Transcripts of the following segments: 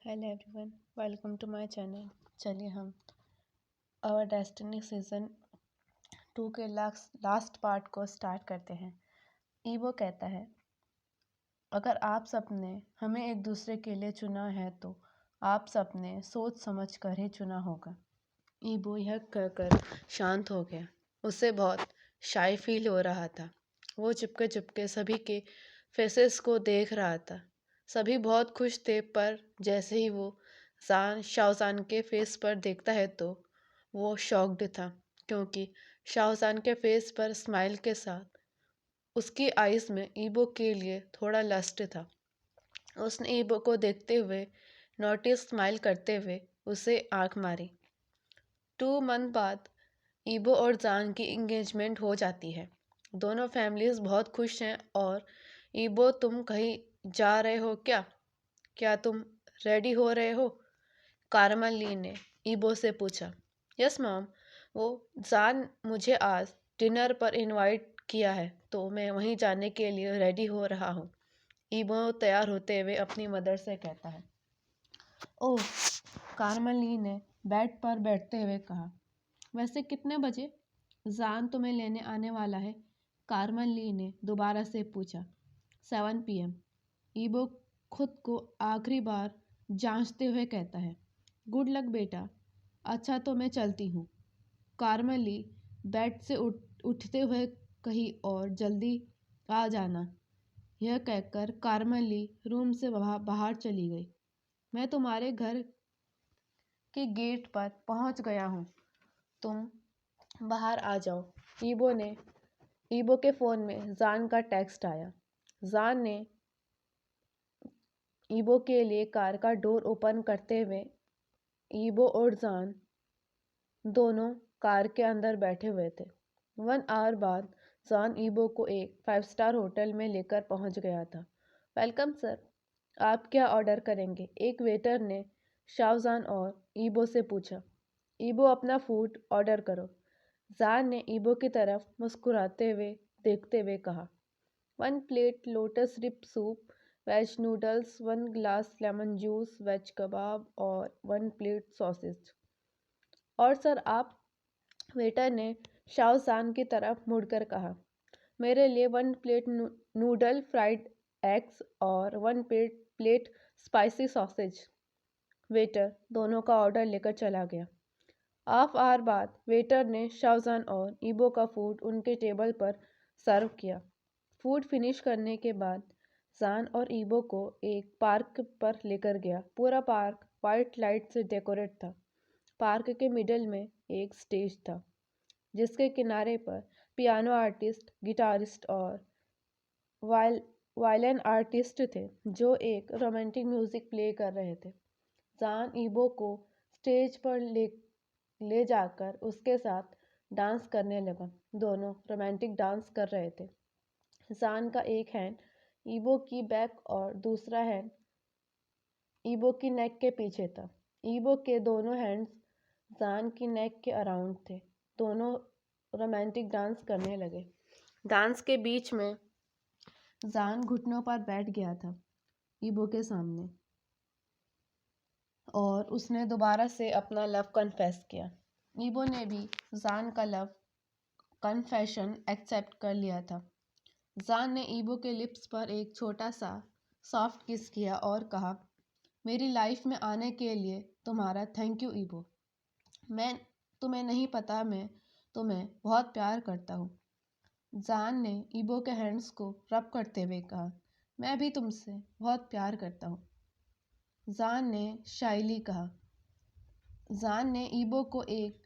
Hello everyone, welcome to my channel. चलिए हम our destiny season 2 के लास्ट पार्ट को स्टार्ट करते हैं। ईवो कहता है, अगर आप सबने हमें एक दूसरे के लिए चुना है तो आप सबने सोच समझ कर ही चुना होगा। ईवो यह कहकर शांत हो गया। उसे बहुत शाई फील हो रहा था। वो चुपके चुपके सभी के फेसेस को देख रहा था। सभी बहुत खुश थे, पर जैसे ही वो शाओजान के फेस पर देखता है तो वो शॉक्ड था, क्योंकि शाओजान के फेस पर स्माइल के साथ उसकी आइज़ में ईबो के लिए थोड़ा लस्ट था। उसने ईबो को देखते हुए नोटिस स्माइल करते हुए उसे आंख मारी। 2 मंथ बाद ईबो और जान की इंगेजमेंट हो जाती है। दोनों फैमिलीज बहुत खुश हैं। और ईबो, तुम कहीं जा रहे हो क्या? क्या तुम रेडी हो रहे हो? कारमल ली ने ईबो से पूछा। यस मॉम, वो जान मुझे आज डिनर पर इनवाइट किया है तो मैं वहीं जाने के लिए रेडी हो रहा हूँ। ईबो तैयार होते हुए अपनी मदर से कहता है। ओह, कारमल ली ने बेड पर बैठते हुए कहा। वैसे कितने बजे? जान तुम्हें लेने आने वाला है, कारमल ली ने दोबारा से पूछा। 7 PM। ईबो खुद को आखिरी बार जांचते हुए कहता है। गुड लक बेटा। अच्छा तो मैं चलती हूँ, कारमल ली बेड से उठते हुए कही, और जल्दी आ जाना। यह कहकर कारमल ली रूम से बाहर चली गई। मैं तुम्हारे घर के गेट पर पहुँच गया हूँ, तुम बाहर आ जाओ। ईबो के फ़ोन में जान का टेक्स्ट आया। जान ने ईबो के लिए कार का डोर ओपन करते हुए ईबो और जान दोनों कार के अंदर बैठे हुए थे। 1 आवर बाद जान ईबो को एक 5 स्टार होटल में लेकर पहुंच गया था। वेलकम सर, आप क्या ऑर्डर करेंगे? एक वेटर ने शाहजान और ईबो से पूछा। ईबो, अपना फूड ऑर्डर करो, जान ने ईबो की तरफ मुस्कुराते हुए देखते हुए कहा। 1 plate lotus rip soup, veg noodles, 1 glass lemon juice, veg kebab और 1 प्लेट सॉसेज। और सर आप? वेटर ने शाहजान की तरफ मुड़कर कहा। मेरे लिए 1 प्लेट नूडल फ्राइड एग्स और 1 प्लेट स्पाइसी सॉसेज। वेटर दोनों का ऑर्डर लेकर चला गया। हाफ आवर बाद वेटर ने शाहजान और ईबो का फूड उनके टेबल पर सर्व किया। फूड फिनिश करने के बाद जान और ईबो को एक पार्क पर लेकर गया। पूरा पार्क वाइट लाइट से डेकोरेट था। पार्क के मिडल में एक स्टेज था, जिसके किनारे पर पियानो आर्टिस्ट, गिटारिस्ट और वायलिन आर्टिस्ट थे, जो एक रोमांटिक म्यूजिक प्ले कर रहे थे। जान ईबो को स्टेज पर ले जाकर उसके साथ डांस करने लगा। दोनों रोमांटिक डांस कर रहे थे। जान का एक हैंड ईबो की बैक और दूसरा हैंड ईबो की नेक के पीछे था। ईबो के दोनों हैंड्स जान की नेक के अराउंड थे। दोनों रोमांटिक डांस करने लगे। डांस के बीच में जान घुटनों पर बैठ गया था ईबो के सामने, और उसने दोबारा से अपना लव कन्फेस किया। ईबो ने भी जान का लव कन्फेशन एक्सेप्ट कर लिया था। जान ने ईबो के लिप्स पर एक छोटा सा सॉफ्ट किस किया और कहा, मेरी लाइफ में आने के लिए तुम्हारा थैंक यू ईबो। मैं तुम्हें नहीं पता, मैं तुम्हें बहुत प्यार करता हूँ। जान ने ईबो के हैंड्स को रब करते हुए कहा, मैं भी तुमसे बहुत प्यार करता हूँ, जान ने शाइली कहा। जान ने ईबो को एक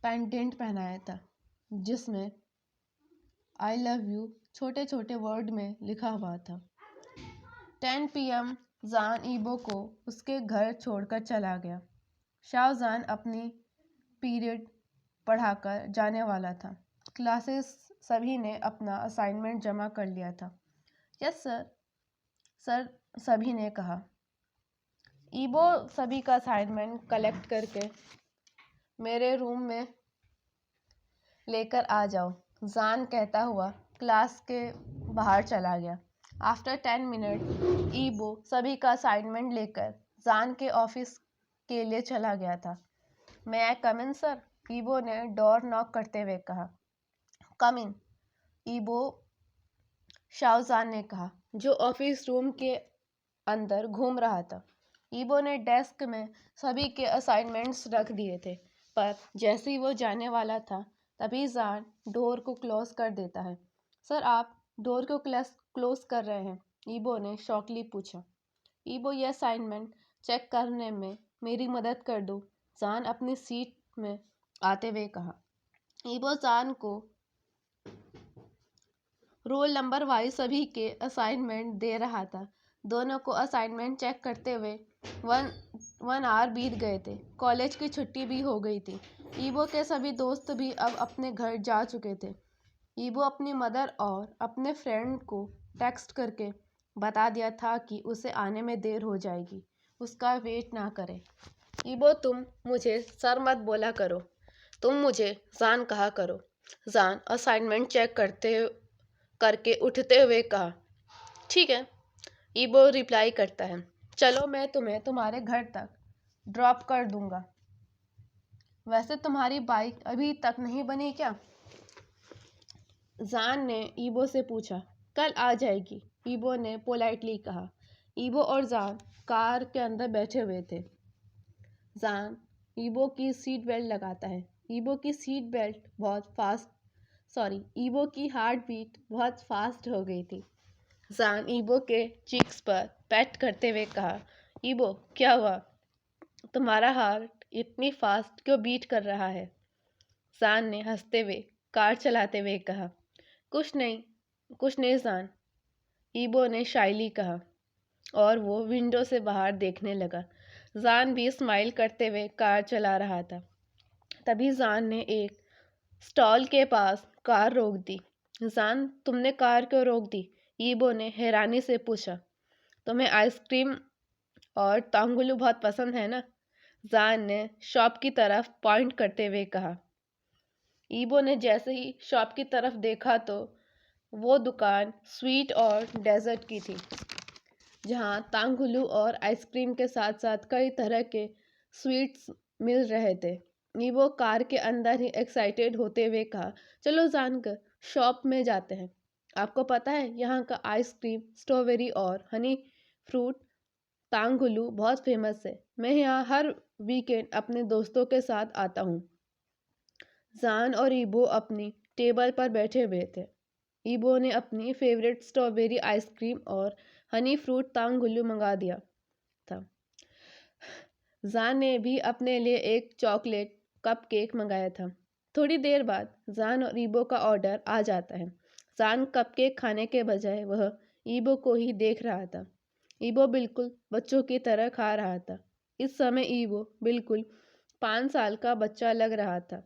पेंडेंट पहनाया था, जिसमें आई लव यू छोटे छोटे वर्ड में लिखा हुआ था। 10 PM जान ईबो को उसके घर छोड़कर चला गया। शाहजान अपनी पीरियड पढ़ाकर जाने वाला था। क्लासेस सभी ने अपना असाइनमेंट जमा कर लिया था। यस सर, सभी ने कहा। ईबो सभी का असाइनमेंट कलेक्ट करके मेरे रूम में लेकर आ जाओ, जान कहता हुआ क्लास के बाहर चला गया। आफ्टर 10 मिनट ईबो सभी का असाइनमेंट लेकर जान के ऑफिस के लिए चला गया था। मैं आई कम इन सर? ईबो ने डोर नॉक करते हुए कहा। कम इन, ईबो शाहजान ने कहा, जो ऑफिस रूम के अंदर घूम रहा था। ईबो ने डेस्क में सभी के असाइनमेंट्स रख दिए थे, पर जैसे ही वो जाने वाला था तभी जान डोर को क्लोज कर देता है। सर, आप डोर को क्लोज कर रहे हैं? ईबो ने शॉकली पूछा। ईबो, ये असाइनमेंट चेक करने में मेरी मदद कर दो, जान अपनी सीट में आते हुए कहा। ईबो जान को रोल नंबर वाइज सभी के असाइनमेंट दे रहा था। दोनों को असाइनमेंट चेक करते हुए वन आवर बीत गए थे। कॉलेज की छुट्टी भी हो गई थी। ईबो के सभी दोस्त भी अब अपने घर जा चुके थे। ईबो अपनी मदर और अपने फ्रेंड को टेक्स्ट करके बता दिया था कि उसे आने में देर हो जाएगी, उसका वेट ना करें। ईबो, तुम मुझे सर मत बोला करो, तुम मुझे जान कहा करो। जान असाइनमेंट चेक करके उठते हुए कहा। ठीक है, ईबो रिप्लाई करता है। चलो, मैं तुम्हें तुम्हारे घर तक ड्रॉप कर दूंगा। वैसे तुम्हारी बाइक अभी तक नहीं बनी क्या? जान ने ईबो से पूछा। कल आ जाएगी, ईबो ने पोलाइटली कहा। ईबो और जान कार के अंदर बैठे हुए थे। जान ईबो की सीट बेल्ट लगाता है। ईबो की हार्ट बीट बहुत फास्ट हो गई थी। जान ईबो के चीक्स पर पैट करते हुए कहा, ईबो, क्या हुआ? तुम्हारा हार्ट इतनी फास्ट क्यों बीट कर रहा है? जान ने हंसते हुए कार चलाते हुए कहा, कुछ नहीं जान, ईबो ने शाइली कहा, और वो विंडो से बाहर देखने लगा। जान भी स्माइल करते हुए कार चला रहा था। तभी जान ने एक स्टॉल के पास कार रोक दी। जान, तुमने कार क्यों रोक दी? ईबो ने हैरानी से पूछा। तुम्हें आइसक्रीम और तांगुलू बहुत पसंद है ना? जान ने शॉप की तरफ पॉइंट करते हुए कहा। ईबो ने जैसे ही शॉप की तरफ देखा तो वो दुकान स्वीट और डेजर्ट की थी, जहाँ तांगुलू और आइसक्रीम के साथ साथ कई तरह के स्वीट्स मिल रहे थे। ईबो कार के अंदर ही एक्साइटेड होते हुए कहा, चलो जानकर शॉप में जाते हैं। आपको पता है, यहाँ का आइसक्रीम स्ट्रॉबेरी और हनी फ्रूट तांगुलू बहुत फेमस है। मैं यहाँ हर वीकेंड अपने दोस्तों के साथ आता हूँ। जान और ईबो अपनी टेबल पर बैठे हुए थे। ईबो ने अपनी फेवरेट स्ट्रॉबेरी आइसक्रीम और हनी फ्रूट तांगुलू मंगा दिया था। जान ने भी अपने लिए एक चॉकलेट कप केक मंगाया था। थोड़ी देर बाद जान और ईबो का ऑर्डर आ जाता है। जान कप केक खाने के बजाय वह ईबो को ही देख रहा था। ईबो बिल्कुल बच्चों की तरह खा रहा था। इस समय ईबो बिल्कुल 5 साल का बच्चा लग रहा था।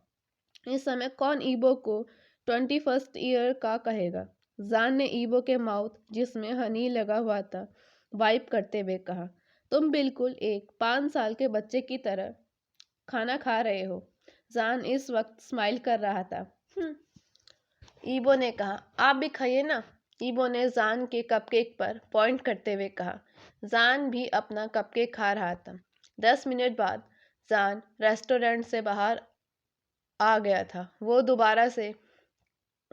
इस समय कौन ईबो को 21st ईयर का कहेगा? जान ने ईबो के माउथ, जिसमें हनी लगा हुआ था, वाइप करते हुए कहा, तुम बिल्कुल एक 5 साल के बच्चे की तरह खाना खा रहे हो। जान इस वक्त स्माइल कर रहा था। ईबो ने कहा, आप भी खाइए ना। ईबो ने जान के कपकेक पर पॉइंट करते हुए कहा। जान भी अपना कपकेक खा रहा था। 10 मिनट बाद जान रेस्टोरेंट से बाहर आ गया था।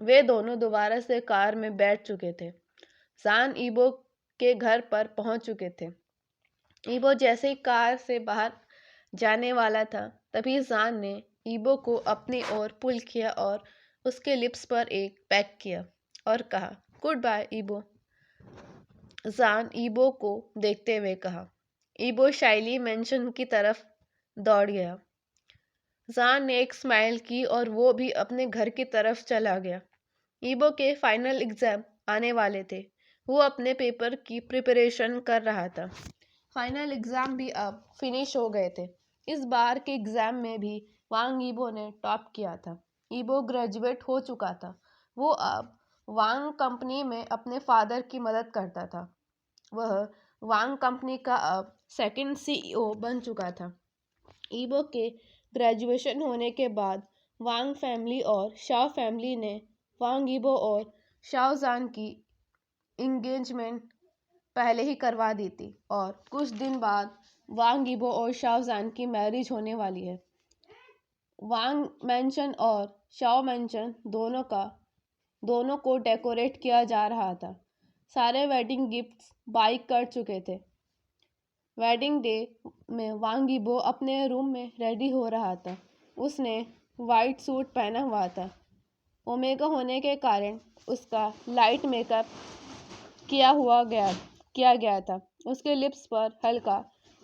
वे दोनों दोबारा से कार में बैठ चुके थे। जान ईबो के घर पर पहुंच चुके थे। ईबो जैसे ही कार से बाहर जाने वाला था, तभी जान ने ईबो को अपनी ओर पुल किया और उसके लिप्स पर एक पैक किया और कहा, गुड बाय ईबो। जान ईबो को देखते हुए कहा। ईबो शाइली मेंशन की तरफ दौड़ गया। जान ने एक स्माइल की और वो भी अपने घर की तरफ चला गया। ईबो के फाइनल एग्जाम आने वाले थे। वो अपने पेपर की प्रिपरेशन कर रहा था। फाइनल एग्जाम भी अब फिनिश हो गए थे। इस बार के एग्जाम में भी वांग ईबो ने टॉप किया था। ईबो ग्रेजुएट हो चुका था। वो अब वांग कंपनी में अपने फादर की मदद करता था। वह वांग कंपनी का अब सेकंड CEO बन चुका था। ईबो के ग्रेजुएशन होने के बाद वांग फैमिली और शाओ फैमिली ने वांग ईबो और शाओजान की इंगेजमेंट पहले ही करवा दी थी और कुछ दिन बाद वांग ईबो और शाओजान की मैरिज होने वाली है। वांग मैंशन और शाओ मैंशन दोनों को डेकोरेट किया जा रहा था। सारे वेडिंग गिफ्ट्स बाई कर चुके थे। वेडिंग डे में वांग ईबो अपने रूम में रेडी हो रहा था। उसने वाइट सूट पहना हुआ था। ओमेगा होने के कारण उसका लाइट मेकअप किया गया था। उसके लिप्स पर हल्का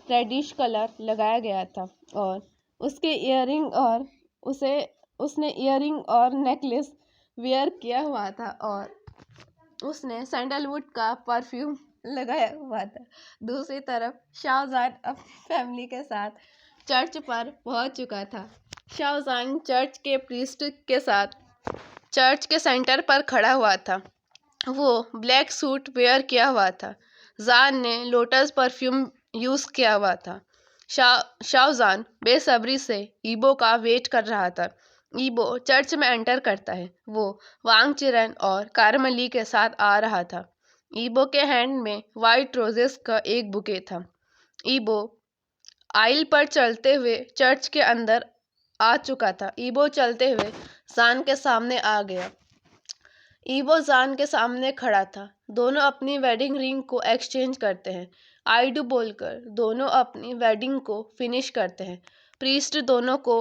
रेडिश कलर लगाया गया था और उसने इयररिंग और नेकलेस वेयर किया हुआ था और उसने सैंडलवुड का परफ्यूम लगाया हुआ था। दूसरी तरफ शाहजहान अपनी फैमिली के साथ चर्च पर पहुंच चुका था। शाहजहान चर्च के प्रीस्ट के साथ चर्च के सेंटर पर खड़ा हुआ था। वो ब्लैक सूट वेयर किया हुआ था। जान ने लोटस परफ्यूम यूज किया हुआ था। शाहजहान बेसब्री से ईबो का वेट कर रहा था। ईबो चर्च में एंटर करता है। वो वांग चिरन और कारमली के साथ आ रहा था। ईबो के हैंड में वाइट रोजेस का एक बुके था। ईबो आइल पर चलते हुए चर्च के अंदर आ चुका था। ईबो चलते हुए जान के सामने आ गया। ईबो जान के सामने खड़ा था। दोनों अपनी वेडिंग रिंग को एक्सचेंज करते हैं। आई डू बोलकर दोनों अपनी वेडिंग को फिनिश करते हैं। प्रीस्ट दोनों को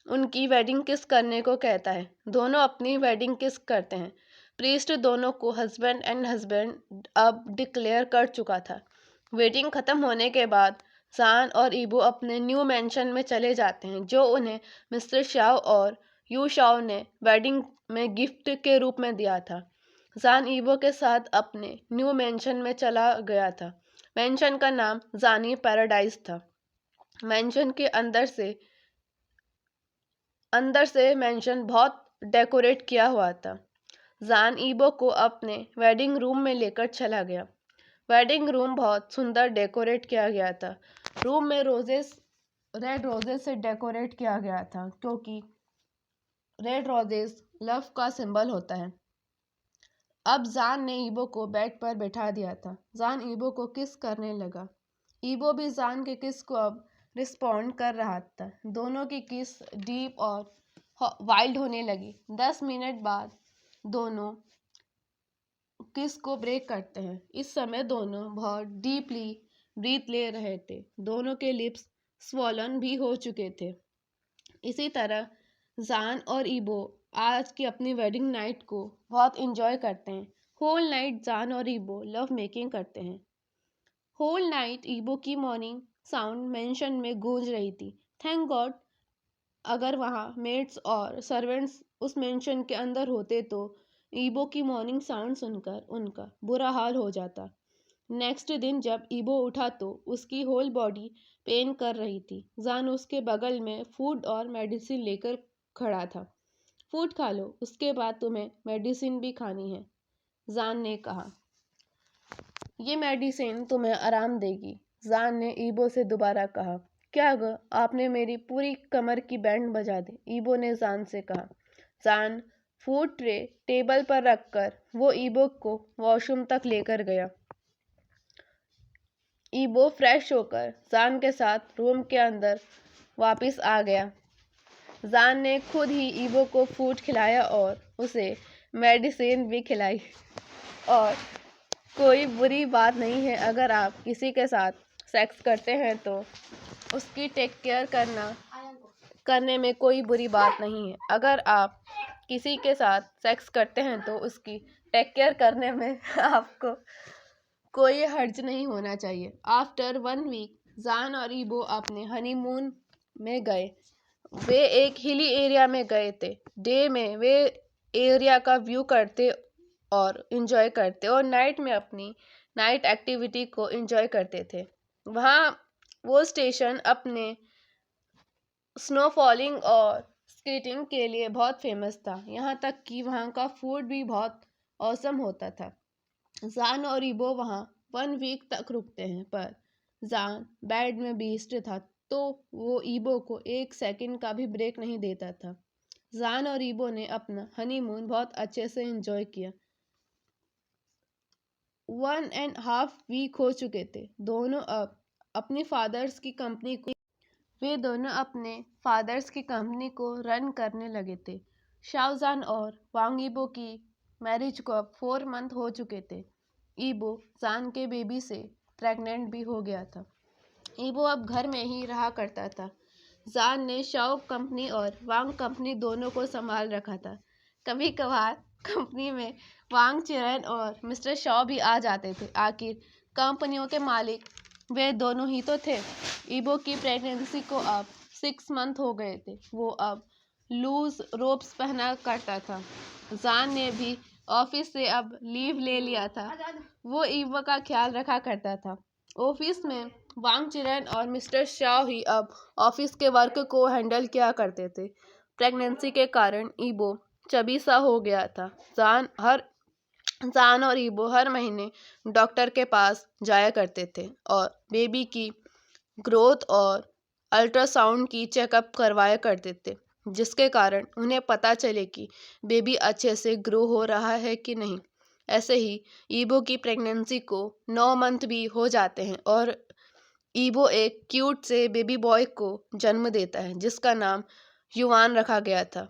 उनकी वेडिंग किस करने को कहता है। दोनों अपनी वेडिंग किस करते हैं। प्रीस्ट दोनों को हस्बैंड एंड हस्बैंड अब डिक्लेयर कर चुका था। वेडिंग खत्म होने के बाद जान और ईबो अपने न्यू मैंशन में चले जाते हैं जो उन्हें मिस्टर शाओ और यू शाओ ने वेडिंग में गिफ्ट के रूप में दिया था। जान ईबो के साथ अपने न्यू मैंशन में चला गया था। मैंशन का नाम जानी पैराडाइज था। मैंशन के अंदर से मैंशन बहुत डेकोरेट किया हुआ था। जान ईबो को अपने वेडिंग रूम में लेकर चला गया। वेडिंग रूम बहुत सुंदर डेकोरेट किया गया था। रूम में रेड रोजेस से डेकोरेट किया गया था क्योंकि रेड रोजेस लव का सिंबल होता है। अब जान ने ईबो को बेड पर बैठा दिया था। जान ईबो को किस करने लगा। ईबो भी जान के किस को अब रिस्पॉन्ड कर रहा था। दोनों की किस डीप और वाइल्ड होने लगी। 10 मिनट बाद दोनों किस को ब्रेक करते हैं। इस समय दोनों बहुत डीपली ब्रीथ ले रहे थे। दोनों के लिप्स स्वॉलन भी हो चुके थे। इसी तरह जान और ईबो आज की अपनी वेडिंग नाइट को बहुत इंजॉय करते हैं। होल नाइट जान और ईबो लव मेकिंग करते हैं। होल नाइट ईबो की मॉर्निंग साउंड मेंशन में गूंज रही थी। थैंक गॉड अगर वहाँ मेड्स और सर्वेंट्स उस मेंशन के अंदर होते तो ईबो की मॉर्निंग साउंड सुनकर उनका बुरा हाल हो जाता। नेक्स्ट दिन जब ईबो उठा तो उसकी होल बॉडी पेन कर रही थी। जान उसके बगल में फूड और मेडिसिन लेकर खड़ा था। फूड खा लो, उसके बाद तुम्हें मेडिसिन भी खानी है, जान ने कहा। ये मेडिसिन तुम्हें आराम देगी, जान ने ईबो से दोबारा कहा। क्या ग, आपने मेरी पूरी कमर की बैंड बजा दी, ईबो ने जान से कहा। जान फूड ट्रे टेबल पर रखकर वो ईबो को वॉशरूम तक लेकर गया। ईबो फ्रेश होकर जान के साथ रूम के अंदर वापस आ गया। जान ने खुद ही ईबो को फूड खिलाया और उसे मेडिसिन भी खिलाई। और कोई बुरी बात नहीं है, अगर आप किसी के साथ सेक्स करते हैं तो उसकी टेक केयर करने में कोई बुरी बात नहीं है। अगर आप किसी के साथ सेक्स करते हैं तो उसकी टेक केयर करने में आपको कोई हर्ज नहीं होना चाहिए। आफ्टर 1 वीक जान और ईबो अपने हनीमून में गए। वे एक हिली एरिया में गए थे। डे में वे एरिया का व्यू करते और एंजॉय करते और नाइट में अपनी नाइट एक्टिविटी को एंजॉय करते थे। वहाँ वो स्टेशन अपने स्नो फॉलिंग और स्केटिंग के लिए बहुत फेमस था। यहाँ तक कि वहाँ का फूड भी बहुत औसम होता था। जान और ईबो वहाँ 1 वीक तक रुकते हैं, पर जान बेड में बीस्ट था तो वो ईबो को 1 सेकंड का भी ब्रेक नहीं देता था। जान और ईबो ने अपना हनीमून बहुत अच्छे से एंजॉय किया। 1.5 वीक हो चुके थे। दोनों अब अपनी फादर्स की कंपनी को वे दोनों अपने फादर्स की कंपनी को रन करने लगे थे। शाओजान और वांग ईबो की मैरिज को अब 4 मंथ हो चुके थे। ईबो जान के बेबी से प्रेग्नेंट भी हो गया था। ईबो अब घर में ही रहा करता था। जान ने शाओ कंपनी और वांग कंपनी दोनों को संभाल रखा था। कभी कभार कंपनी में वांग चिरन और मिस्टर शाओ भी आ जाते थे। आखिर कंपनियों के मालिक वे दोनों ही तो थे। ईबो की प्रेगनेंसी को अब 6 मंथ हो गए थे। वो अब लूज रोब्स पहना करता था। जान ने भी ऑफिस से अब लीव ले लिया था। वो ईबो का ख्याल रखा करता था। ऑफिस में वांग चिरन और मिस्टर शाओ ही अब ऑफिस के वर्क को हैंडल किया करते थे। प्रेगनेंसी के कारण ईबो चबी सा हो गया था। जान और ईबो हर महीने डॉक्टर के पास जाया करते थे और बेबी की ग्रोथ और अल्ट्रासाउंड की चेकअप करवाया करते थे, जिसके कारण उन्हें पता चले कि बेबी अच्छे से ग्रो हो रहा है कि नहीं। ऐसे ही ईबो की प्रेगनेंसी को 9 मंथ भी हो जाते हैं और ईबो एक क्यूट से बेबी बॉय को जन्म देता है, जिसका नाम युवान रखा गया था।